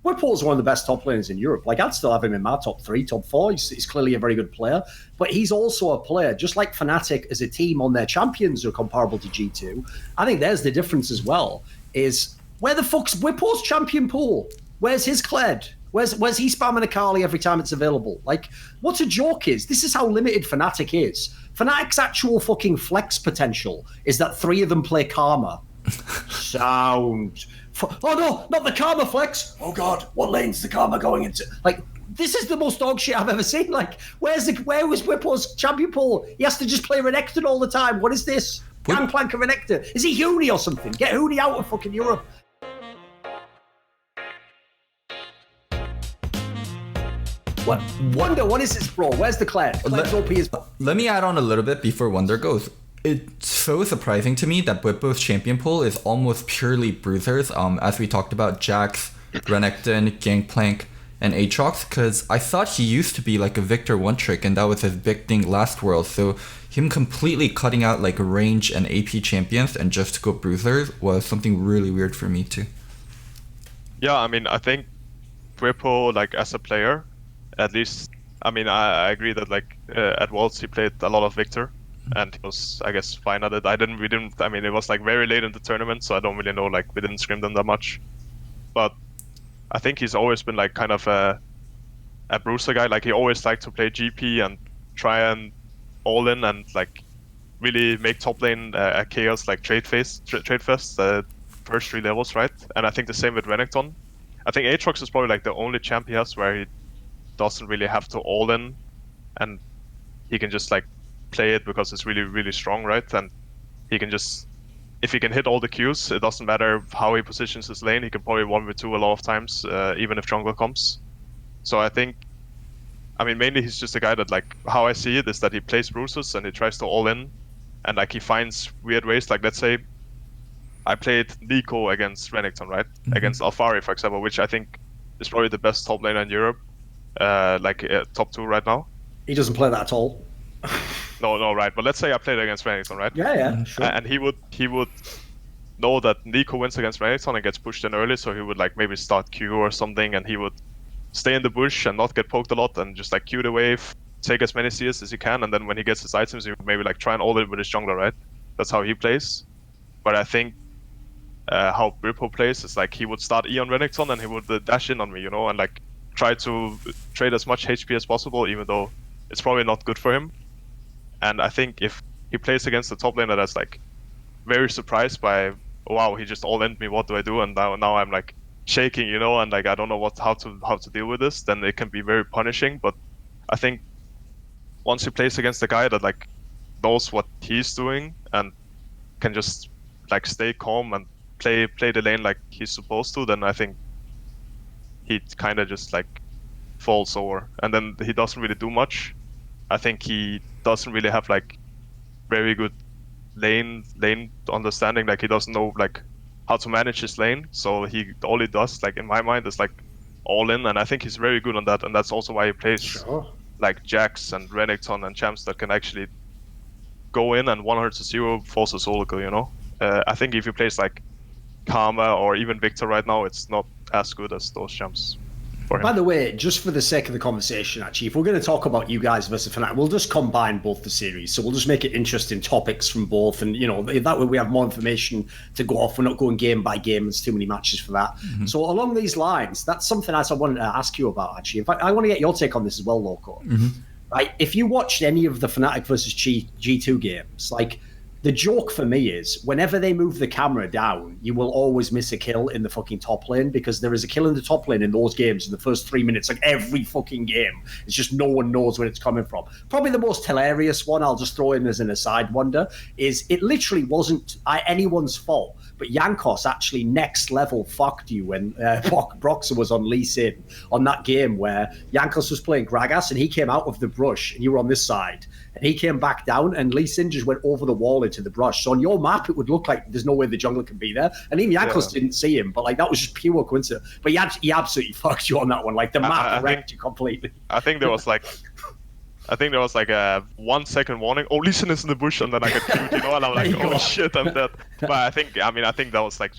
Bwipo's one of the best top laners in Europe. Like, I'd still have him in my top 3, top 4. He's clearly a very good player. But he's also a player, just like Fnatic as a team on their champions are comparable to G2. I think there's the difference as well, is where the fuck's Bwipo's champion pool? Where's his Kled? Where's he spamming Akali every time it's available? Like, what a joke is. This is how limited Fnatic is. Fnatic's actual fucking flex potential is that 3 of them play Karma. Sound. Oh no, not the Karma flex. Oh god, what lane's the Karma going into? Like, this is the most dog shit I've ever seen. Like, where was Bwipo's champion pool? He has to just play Renekton all the time. What is this? Gangplank of Renekton. Is he Huni or something? Get Huni out of fucking Europe. What? Wonder, what is this, bro? Where's the Kled? Kled's OP is... Let me add on a little bit before Wonder goes. It's so surprising to me that Bwipo's champion pool is almost purely bruisers, as we talked about Jax, Renekton, Gangplank, and Aatrox, because I thought he used to be like a Victor one-trick, and that was his big thing last World, so him completely cutting out like range and AP champions and just go bruisers was something really weird for me too. Yeah, I mean, I think Bwipo, like, as a player, at least, I mean, I agree that, like, at Worlds he played a lot of Victor. And he was, I guess, fine at it. I mean, it was like very late in the tournament, so I don't really know, like, we didn't scrim them that much. But I think he's always been like kind of a bruiser guy. Like, he always liked to play GP and try and all in and like really make top lane a chaos like trade fest, first 3 levels, right? And I think the same with Renekton. I think Aatrox is probably like the only champ he has where he doesn't really have to all in, and he can just like play it because it's really, really strong, right? And he can just, if he can hit all the Qs, it doesn't matter how he positions his lane, he can probably 1v2 a lot of times, even if jungle comes. So I think, I mean, mainly he's just a guy that, like, how I see it is that he plays bruises and he tries to all in, and like he finds weird ways. Like, let's say I played Nico against Renekton, right? Against Alphari, for example, which I think is probably the best top laner in Europe, top 2 right now. He doesn't play that at all. No, right. But let's say I played against Renekton, right? Yeah, sure. And he would know that Nico wins against Renekton and gets pushed in early, so he would like maybe start Q or something, and he would stay in the bush and not get poked a lot and just like Q the wave, take as many CS as he can, and then when he gets his items, he would maybe like try and ult it with his jungler, right? That's how he plays. But I think how Bwipo plays is like he would start E on Renekton and he would dash in on me, you know, and like try to trade as much HP as possible, even though it's probably not good for him. And I think if he plays against the top laner that's like very surprised by, oh, wow, he just all-ended me, what do I do? And now I'm like shaking, you know, and like I don't know how to deal with this, then it can be very punishing. But I think once he plays against a guy that like knows what he's doing and can just like stay calm and play the lane like he's supposed to, then I think he kind of just like falls over, and then he doesn't really do much. I think he doesn't really have like very good lane understanding. Like, he doesn't know like how to manage his lane, so all he does, like in my mind, is like all in, and I think he's very good on that, and that's also why he plays like Jax and Renekton and champs that can actually go in and 100-0 force a solo kill, you know. I think if he plays like Karma or even Victor right now, it's not as good as those champs. By the way, just for the sake of the conversation, actually, if we're going to talk about you guys versus Fnatic, we'll just combine both the series. So we'll just make it interesting topics from both. And, you know, that way we have more information to go off. We're not going game by game. There's too many matches for that. So along these lines, that's something else I wanted to ask you about, actually. In fact, I want to get your take on this as well, Loco. Right? If you watched any of the Fnatic versus G2 games, like, the joke for me is whenever they move the camera down, you will always miss a kill in the fucking top lane, because there is a kill in the top lane in those games in the first 3 minutes, like every fucking game. It's just no one knows where it's coming from. Probably the most hilarious one, I'll just throw in as an aside wonder, is it literally wasn't anyone's fault, but Jankos actually next level fucked you when Broxer was on Lee Sin on that game where Jankos was playing Gragas and he came out of the brush and you were on this side. And he came back down, and Lee Sin just went over the wall into the brush. So on your map, it would look like there's no way the jungler can be there. And even Jankos didn't see him, but like that was just pure coincidence. But he absolutely fucked you on that one. Like the map wrecked you completely. I think there was like a 1 second warning. Oh, Lee Sin is in the bush, and then I get killed, you know. And I'm like, oh shit, I'm dead. But I think that was like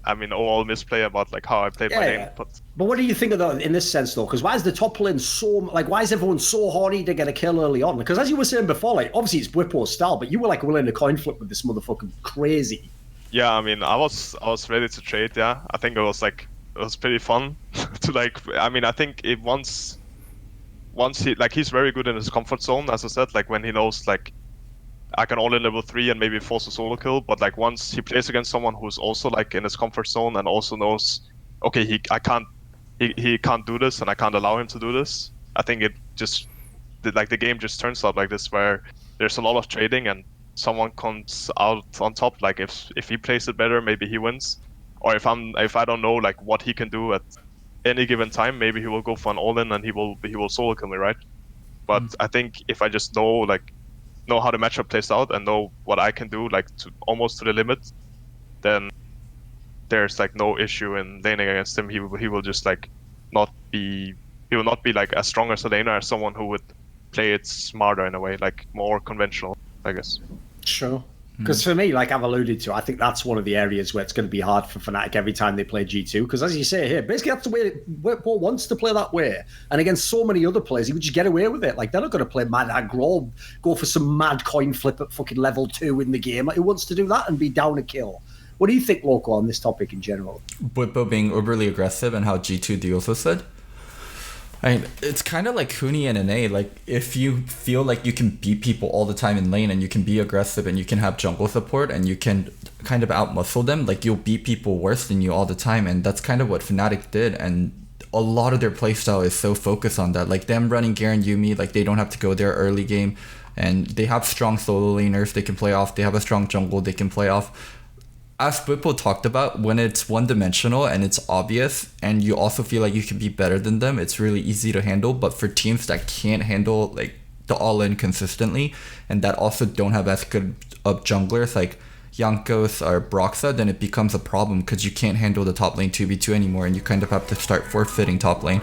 I mean, all misplay about like how I played my Yeah. game. But But what do you think of that in this sense, though? Because why is the top lane so like? Why is everyone so horny to get a kill early on? Because as you were saying before, like obviously it's Bwipo's style, but you were like willing to coin flip with this motherfucking crazy. yeah, I mean, I was ready to trade. Yeah, I think it was pretty fun to like. I mean, I think it once he's very good in his comfort zone, as I said. Like when he knows like I can all in level 3 and maybe force a solo kill, but like once he plays against someone who's also like in his comfort zone and also knows, okay, he can't do this and I can't allow him to do this. I think it just the game just turns out like this where there's a lot of trading and someone comes out on top. Like if he plays it better, maybe he wins, or if I don't know like what he can do at any given time, maybe he will go for an all in and he will solo kill me, right? But I think if I just know how the matchup plays out and know what I can do, like almost to the limit, then there's like no issue in laning against him. He will just like he will not be like as strong as a laner as someone who would play it smarter in a way, like more conventional, I guess. Sure. Because for me, like I've alluded to, I think that's one of the areas where it's going to be hard for Fnatic every time they play G2. Because as you say here, basically that's the way Bwipo wants to play that way. And against so many other players, he would just get away with it. Like they're not going to play mad aggro, go for some mad coin flip at fucking level 2 in the game. Like, who wants to do that and be down a kill? What do you think, Loco, on this topic in general? Bwipo being overly aggressive and how G2 deals with it. I mean, it's kind of like Huni and NA. Like, if you feel like you can beat people all the time in lane and you can be aggressive and you can have jungle support and you can kind of outmuscle them, like, you'll beat people worse than you all the time. And that's kind of what Fnatic did. And a lot of their playstyle is so focused on that. Like, them running Garen Yuumi, like, they don't have to go there early game. And they have strong solo laners they can play off. They have a strong jungle they can play off. As Bwipo talked about, when it's one-dimensional and it's obvious and you also feel like you can be better than them, it's really easy to handle. But for teams that can't handle like the all-in consistently and that also don't have as good of junglers like Jankos or Broxa, then it becomes a problem because you can't handle the top lane 2v2 anymore and you kind of have to start forfeiting top lane.